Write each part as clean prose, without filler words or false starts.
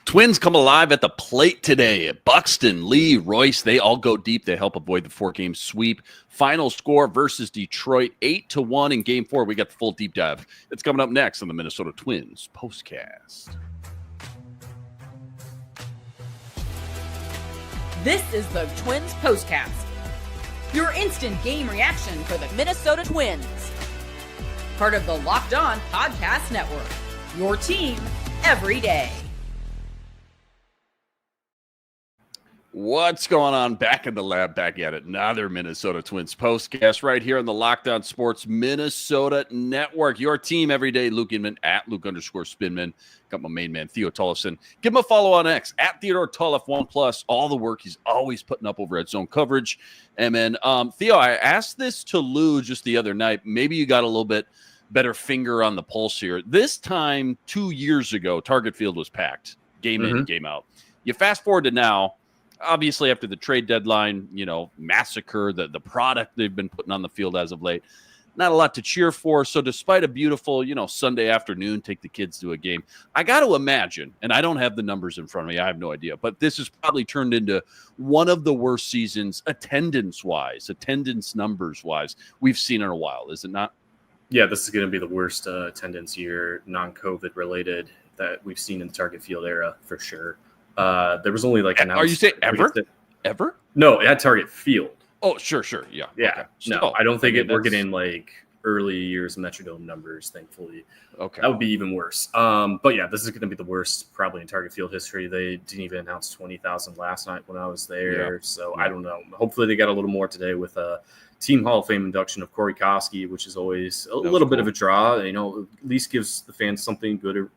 Twins come alive at the plate today. Buxton, Lee, Royce, they all go deep. They help avoid the 4-game sweep. Final score versus Detroit, 8-1 in Game 4. We got the full deep dive. It's coming up next on the Minnesota Twins Postcast. This is the Twins Postcast, your instant game reaction for the Minnesota Twins. Part of the Locked On Podcast Network, your team every day. What's going on? Back in the lab, back at it. Another Minnesota Twins Postcast right here on the Locked On Sports Minnesota Network. Your team every day. Luke Inman at Luke_Spinman. Got my main man, Theo Tollefson. Give him a follow on X at Theodore Tollef1+. All the work he's always putting up over at Zone Coverage. And then, Theo, I asked this to Lou just the other night. Maybe you got a little bit better finger on the pulse here. This time, 2 years ago, Target Field was packed. Game in, game out. You fast forward to now. Obviously, after the trade deadline, massacre, the product they've been putting on the field as of late, not a lot to cheer for. So despite a beautiful, Sunday afternoon, take the kids to a game, I got to imagine, and I don't have the numbers in front of me, I have no idea, but this has probably turned into one of the worst seasons attendance numbers-wise we've seen in a while, is it not? Yeah, this is going to be the worst attendance year, non-COVID related, that we've seen in the Target Field era for sure. There was only Are you saying ever? Ever? No, at Target Field. Oh, sure. Yeah. Okay. No, I don't think we're getting early years Metrodome numbers, thankfully. Okay. That would be even worse. But yeah, this is going to be the worst probably in Target Field history. They didn't even announce 20,000 last night when I was there. Yeah. So I don't know. Hopefully they got a little more today with a Team Hall of Fame induction of Corey Koski, which is always a little bit of a draw. At least gives the fans something good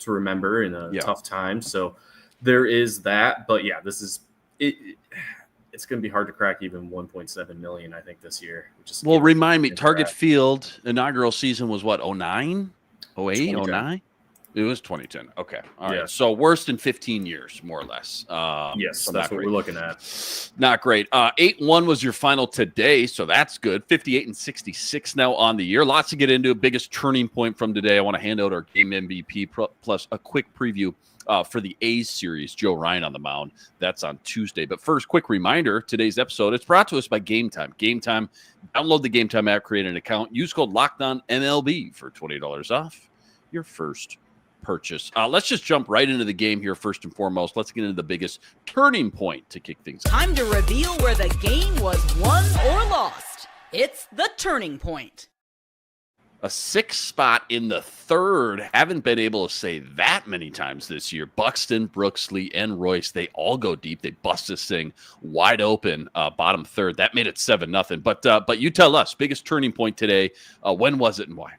to remember in a tough time. So there is that, but yeah, this is it. It's going to be hard to crack even 1.7 million, I think, this year. Remind me, Target Field inaugural season was what, 09, 08, 09? It was 2010. Okay, all right. So worst in 15 years, more or less. Yes, so that's what we're looking at. Not great. 8-1 was your final today, so that's good. 58-66 now on the year. Lots to get into. Biggest turning point from today. I want to hand out our game MVP plus a quick preview for the A's series, Joe Ryan on the mound. That's on Tuesday. But first, quick reminder, today's episode, it's brought to us by Game Time. Game Time, download the Game Time app, create an account, use code LOCKEDONMLB for $20 off your first purchase. Let's just jump right into the game here first and foremost. Let's get into the biggest turning point to kick things off. Time to reveal where the game was won or lost. It's the turning point. A 6th spot in the third. Haven't been able to say that many times this year. Buxton, Brooks, Lee, and Royce, they all go deep. They bust this thing wide open, bottom third. That made it 7-0. But you tell us, biggest turning point today. When was it and why?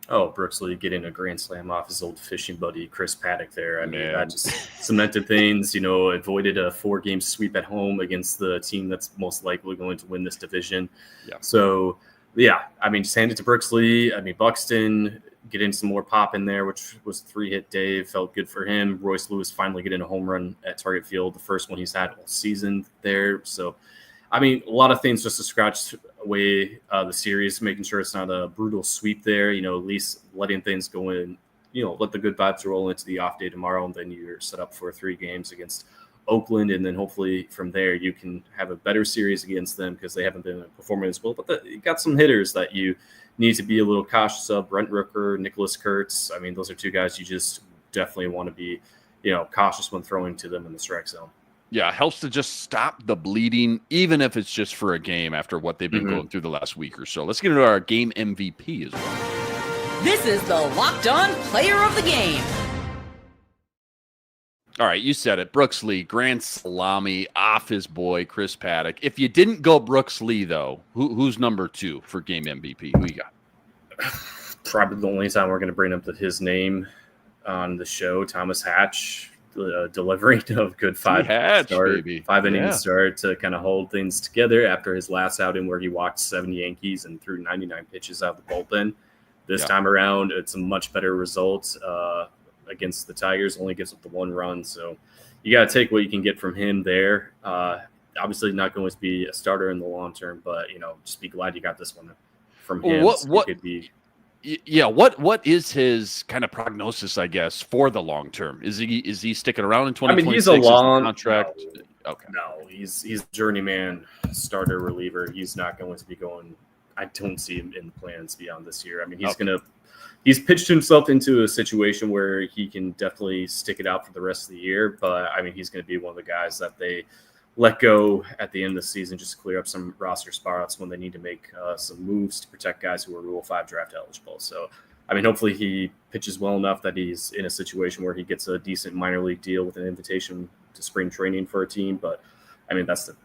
Oh, Brooks Lee getting a grand slam off his old fishing buddy, Chris Paddack there. I mean, that just cemented things, avoided a 4-game sweep at home against the team that's most likely going to win this division. Yeah. So, yeah, I mean, just hand it to Brooks Lee. I mean, Buxton getting some more pop in there, which was 3-hit Dave. Felt good for him. Royce Lewis finally getting a home run at Target Field, the first one he's had all season there. So, I mean, a lot of things just to scratch away the series, making sure it's not a brutal sweep there, at least letting things go in, let the good vibes roll into the off day tomorrow, and then you're set up for 3 games against Oakland, and then hopefully from there you can have a better series against them because they haven't been performing as well. But you got some hitters that you need to be a little cautious of. Brent Rooker, Nicholas Kurtz. I mean, those are 2 guys you just definitely want to be, cautious when throwing to them in the strike zone. Yeah, it helps to just stop the bleeding, even if it's just for a game after what they've been going through the last week or so. Let's get into our game MVP as well. This is the Locked On Player of the Game. All right, you said it. Brooks Lee, grand salami off his boy, Chris Paddack. If you didn't go Brooks Lee, though, who's number 2 for game MVP? Who you got? Probably the only time we're going to bring up his name on the show, Thomas Hatch, delivering of good 5-inning start to kind of hold things together after his last outing where he walked 7 Yankees and threw 99 pitches out of the bullpen. This time around, it's a much better result. Against the Tigers, only gives up the 1 run. So you got to take what you can get from him there. Obviously not going to be a starter in the long term, but, just be glad you got this one from him. Yeah, what is his kind of prognosis, I guess, for the long term? Is he sticking around in 2026? I mean, he's a long contract. No, okay. No, he's journeyman starter reliever. He's not going to be going. I don't see him in the plans beyond this year. I mean, he's pitched himself into a situation where he can definitely stick it out for the rest of the year. But I mean, he's going to be one of the guys that they let go at the end of the season just to clear up some roster spots when they need to make some moves to protect guys who are Rule 5 draft eligible. So, I mean, hopefully he pitches well enough that he's in a situation where he gets a decent minor league deal with an invitation to spring training for a team. But, I mean, that's the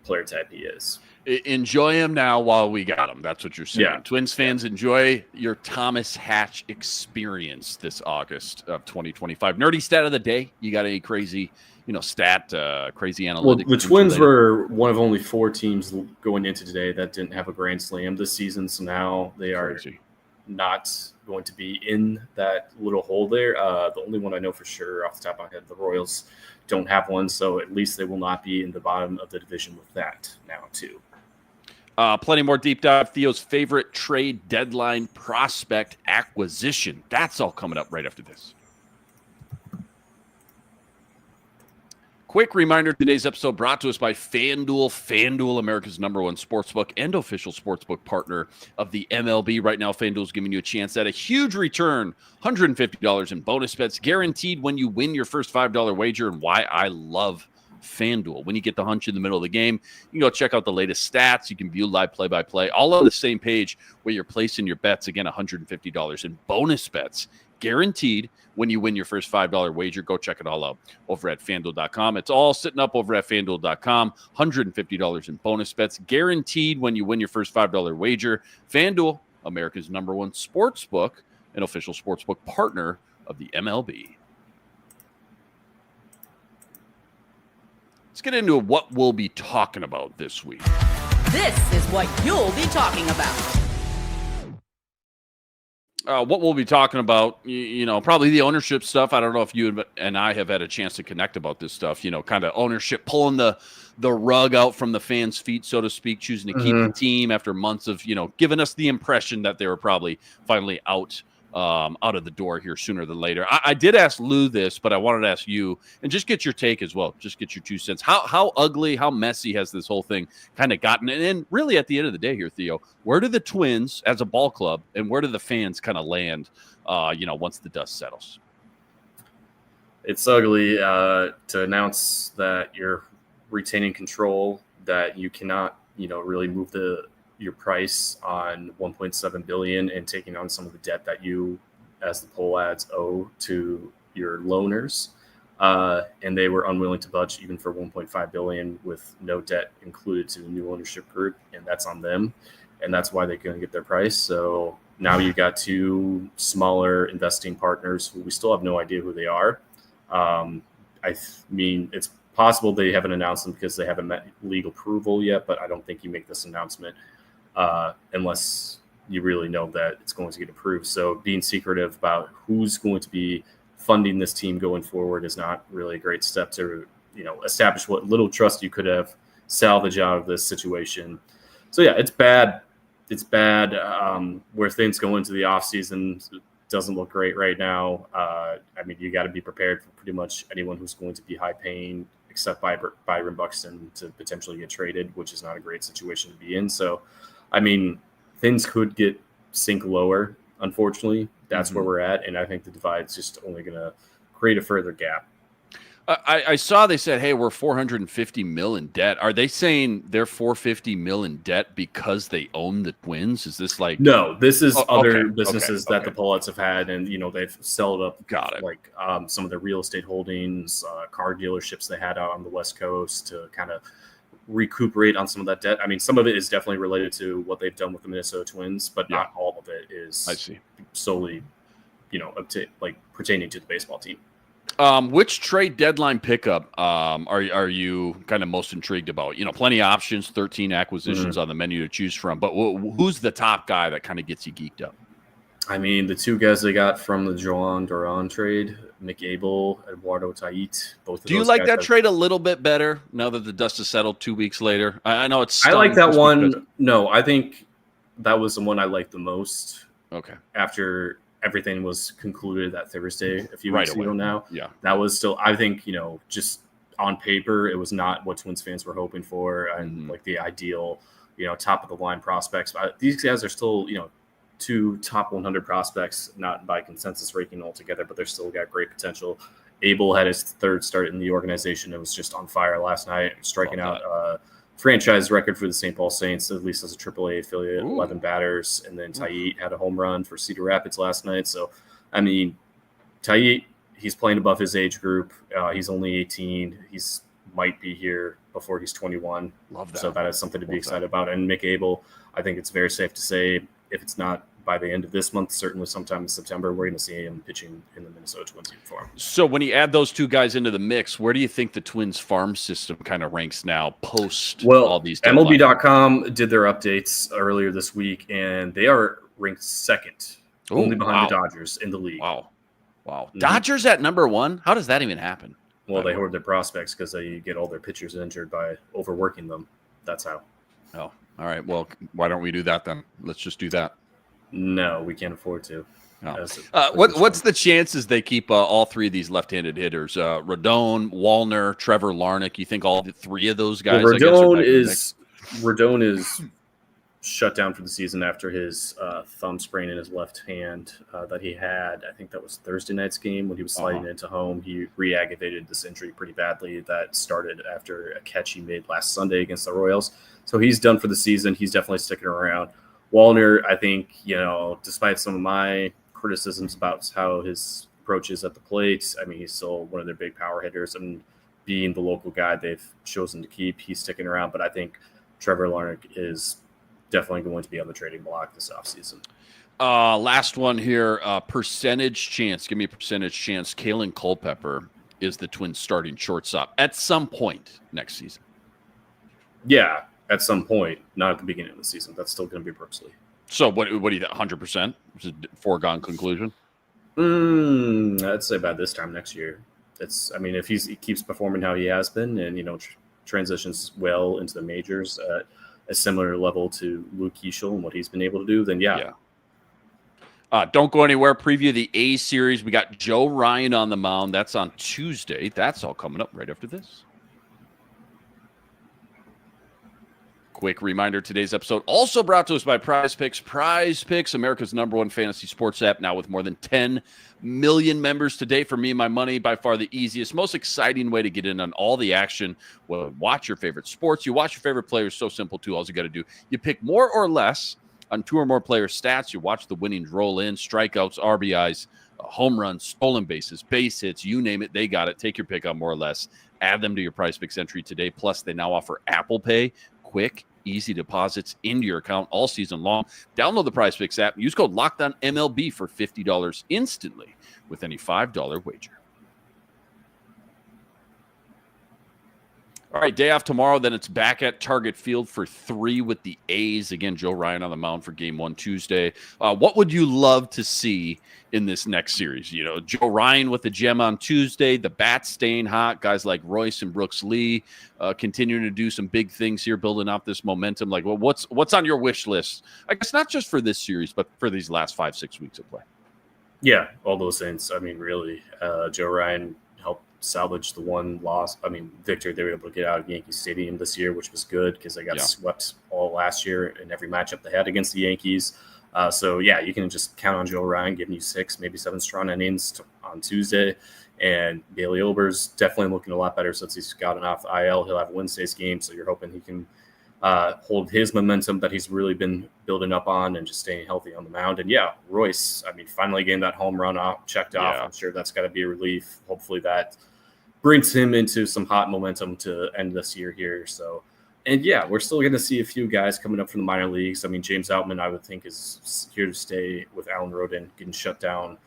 player type he is. Enjoy him now while we got him. That's what you're saying. Yeah. Twins fans, enjoy your Thomas Hatch experience this August of 2025. Nerdy stat of the day. You got any crazy crazy analytics? Well, the Twins were one of only 4 teams going into today that didn't have a grand slam this season. So now they are not going to be in that little hole there. The only one I know for sure off the top of my head, the Royals don't have one. So at least they will not be in the bottom of the division with that now too. Plenty more deep dive. Theo's favorite trade deadline prospect acquisition. That's all coming up right after this. Quick reminder, today's episode brought to us by FanDuel. FanDuel, America's #1 sportsbook and official sportsbook partner of the MLB. Right now, FanDuel's giving you a chance at a huge return, $150 in bonus bets, guaranteed when you win your first $5 wager, and why I love FanDuel. When you get the hunch in the middle of the game, you can go check out the latest stats. You can view live play-by-play, all on the same page where you're placing your bets. Again, $150 in bonus bets, guaranteed when you win your first $5 wager. Go check it all out over at FanDuel.com. It's all sitting up over at FanDuel.com. $150 in bonus bets, guaranteed when you win your first $5 wager. FanDuel, America's #1 sportsbook and official sportsbook partner of the MLB. Let's get into what we'll be talking about this week. This is what you'll be talking about. What we'll be talking about, probably the ownership stuff. I don't know if you and I have had a chance to connect about this stuff, kind of ownership, pulling the rug out from the fans' feet, so to speak, choosing to keep the team after months of, giving us the impression that they were probably finally out of the door here sooner than later. I did ask Lou this, but I wanted to ask you and just get your take as well. Just get your 2 cents. How ugly, how messy has this whole thing kind of gotten? And really at the end of the day here, Theo, where do the Twins as a ball club and where do the fans kind of land, once the dust settles? It's ugly to announce that you're retaining control, that you cannot, really move your price on $1.7 billion and taking on some of the debt that you, as the poll ads, owe to your loaners. And they were unwilling to budge even for $1.5 billion with no debt included to the new ownership group. And that's on them. And that's why they couldn't get their price. So now you got 2 smaller investing partners who we still have no idea who they are. I mean, it's possible they haven't announced them because they haven't met legal approval yet, but I don't think you make this announcement unless you really know that it's going to get approved. So being secretive about who's going to be funding this team going forward is not really a great step to, establish what little trust you could have salvaged out of this situation. So yeah, it's bad. It's bad where things go into the offseason. Doesn't look great right now. I mean, you got to be prepared for pretty much anyone who's going to be high paying, except Byron Buxton, to potentially get traded, which is not a great situation to be in. So, I mean, things could sink lower, unfortunately. That's where we're at, and I think the divide's just only going to create a further gap. I saw they said, hey, we're $450 million in debt. Are they saying they're $450 million in debt because they own the Twins? Is this like... No, this is other businesses that the Pullets have had, and, they've sold up like some of their real estate holdings, car dealerships they had out on the West Coast to kind of recuperate on some of that debt. I mean, some of it is definitely related to what they've done with the Minnesota Twins, but not all of it is solely, pertaining to the baseball team. Which trade deadline pickup are you kind of most intrigued about? Plenty of options, 13 acquisitions on the menu to choose from, but who's the top guy that kind of gets you geeked up? I mean, the 2 guys they got from the Joan Duran trade, Mick Abel, Eduardo Tait. Both. Do you like that trade a little bit better now that the dust has settled 2 weeks later? I know it's. I like that one. No, I think that was the one I liked the most. Okay. After everything was concluded that Thursday a few weeks ago now. Yeah. That was still, I think, just on paper, it was not what Twins fans were hoping for and like the ideal, top of the line prospects. But these guys are still, 2 top 100 prospects, not by consensus ranking altogether, but they're still got great potential. Abel had his 3rd start in the organization. It was just on fire last night, striking out franchise record for the St. Paul Saints, at least as a AAA affiliate, 11 batters. And then Taiit had a home run for Cedar Rapids last night. So, I mean, Taiit, he's playing above his age group. He's only 18. He's might be here before he's 21. Love that. So that is something to be excited about. And Mick Abel, I think it's very safe to say, if it's not by the end of this month, certainly sometime in September, we're going to see him pitching in the Minnesota Twins uniform. So when you add those 2 guys into the mix, where do you think the Twins farm system kind of ranks now post all these deadlines? MLB.com did their updates earlier this week, and they are ranked 2nd, only behind the Dodgers in the league. Wow. Dodgers at number 1? How does that even happen? Well, they hoard their prospects because they get all their pitchers injured by overworking them. That's how. Oh, all right. Well, why don't we do that then? Let's just do that. No, we can't afford to. No. What's the chances they keep all 3 of these left-handed hitters? Rodon, Wallner, Trevor Larnach. You think all 3 of those guys? Well, Rodon is shut down for the season after his thumb sprain in his left hand that he had. I think that was Thursday night's game when he was sliding into home. He re-aggravated this injury pretty badly. That started after a catch he made last Sunday against the Royals. So he's done for the season. He's definitely sticking around. Wallner, I think, despite some of my criticisms about how his approach is at the plate, I mean, he's still one of their big power hitters, and being the local guy they've chosen to keep, he's sticking around. But I think Trevor Larnach is definitely going to be on the trading block this offseason. Last one here, percentage chance. Give me a percentage chance. Kalen Culpepper is the Twins starting shortstop at some point next season. Yeah. At some point, not at the beginning of the season. That's still going to be Brooks Lee. So what do you think, 100%? Is it a foregone conclusion? I'd say by this time next year. If he keeps performing how he has been and, transitions well into the majors at a similar level to Luke Keeschel and what he's been able to do, then yeah. Don't go anywhere. Preview the A series. We got Joe Ryan on the mound. That's on Tuesday. That's all coming up right after this. Quick reminder, today's episode also brought to us by Prize Picks. Prize Picks, America's #1 fantasy sports app, now with more than 10 million members today. For me and my money, by far the easiest, most exciting way to get in on all the action. Well, watch your favorite sports. You watch your favorite players. So simple, too. All you got to do, you pick more or less on 2 or more player stats. You watch the winnings roll in, strikeouts, RBIs, home runs, stolen bases, base hits, you name it, they got it. Take your pick on more or less. Add them to your Prize Picks entry today. Plus, they now offer Apple Pay. Quick, easy deposits into your account all season long. Download the Prize Picks app. Use code LOCKEDONMLB for $50 instantly with any $5 wager. All right, day off tomorrow. Then it's back at Target Field for 3 with the A's. Again, Joe Ryan on the mound for Game 1 Tuesday. What would you love to see in this next series? Joe Ryan with the gem on Tuesday, the bats staying hot, guys like Royce and Brooks Lee continuing to do some big things here, building up this momentum. Like, well, what's on your wish list? I guess not just for this series, but for these last 5-6 weeks of play. Yeah, all those things. I mean, really, Joe Ryan helped salvage the one loss. Victory they were able to get out of Yankee Stadium this year, which was good because they got swept all last year in every matchup they had against the Yankees. You can just count on Joe Ryan giving you 6, maybe 7 strong innings on Tuesday. And Bailey Ober's definitely looking a lot better since he's gotten off the IL. He'll have Wednesday's game, so you're hoping he can hold his momentum that he's really been building up on and just staying healthy on the mound. And Royce, finally getting that home run checked off. I'm sure that's got to be a relief. Hopefully that brings him into some hot momentum to end this year here. So, and we're still going to see a few guys coming up from the minor leagues. James Outman, I would think, is here to stay with Alan Rodin getting shut down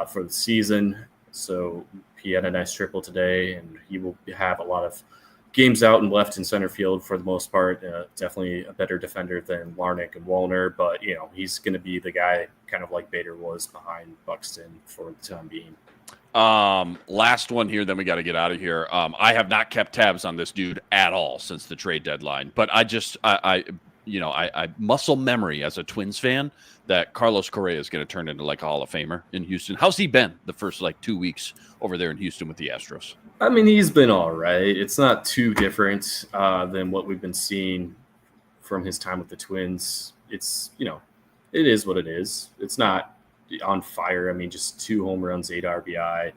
for the season. So he had a nice triple today, and he will have a lot of games out and left in center field for the most part. Definitely a better defender than Larnach and Wallner, but he's going to be the guy kind of like Bader was behind Buxton for the time being. Last one here, then we got to get out of here. I have not kept tabs on this dude at all since the trade deadline, but I I muscle memory as a Twins fan that Carlos Correa is going to turn into like a Hall of Famer in Houston. How's he been the first 2 weeks over there in Houston with the Astros? I mean, he's been all right. It's not too different than what we've been seeing from his time with the Twins. It's, it is what it is. It's not on fire. I mean, just 2 home runs, 8 RBI,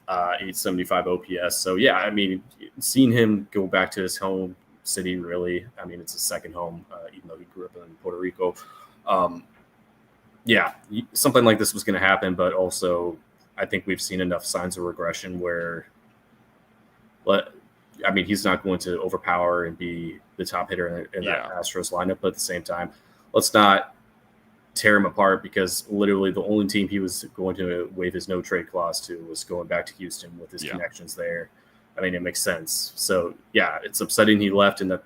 875 OPS. So, yeah, I mean, seeing him go back to his home city, really, I mean, it's his second home, even though he grew up in Puerto Rico. Yeah, something like this was going to happen, but also I think we've seen enough signs of regression where, I mean, he's not going to overpower and be the top hitter in that Astros lineup, but at the same time, let's not tear him apart, because literally the only team he was going to waive his no trade clause to was going back to Houston with his connections there. I mean, it makes sense. So, yeah, it's upsetting he left and that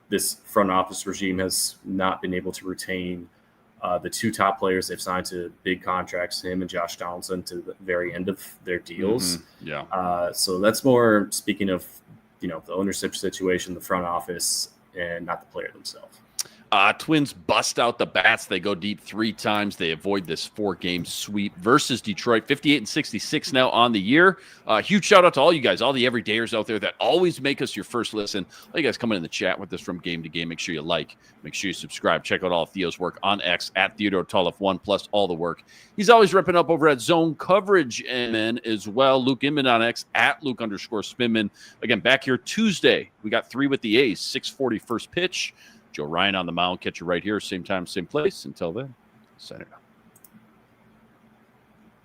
this front office regime has not been able to retain the 2 top players they've signed to big contracts, him and Josh Donaldson, to the very end of their deals. So that's more speaking of, the ownership situation, the front office, and not the player themselves. Twins bust out the bats. They go deep 3 times. They avoid this 4-game sweep versus Detroit. 58-66 now on the year. Huge shout out to all you guys, all the everydayers out there that always make us your first listen. All you guys coming in the chat with us from game to game. Make sure you like. Make sure you subscribe. Check out all of Theo's work on X at Theodore Toloff1, plus all the work he's always ripping up over at Zone Coverage and as well. Luke Inman on X at Luke_Spinman. Again, back here Tuesday. We got 3 with the A's. 6:40 first pitch. Joe Ryan on the mound. Catch you right here, same time, same place. Until then, sign it out.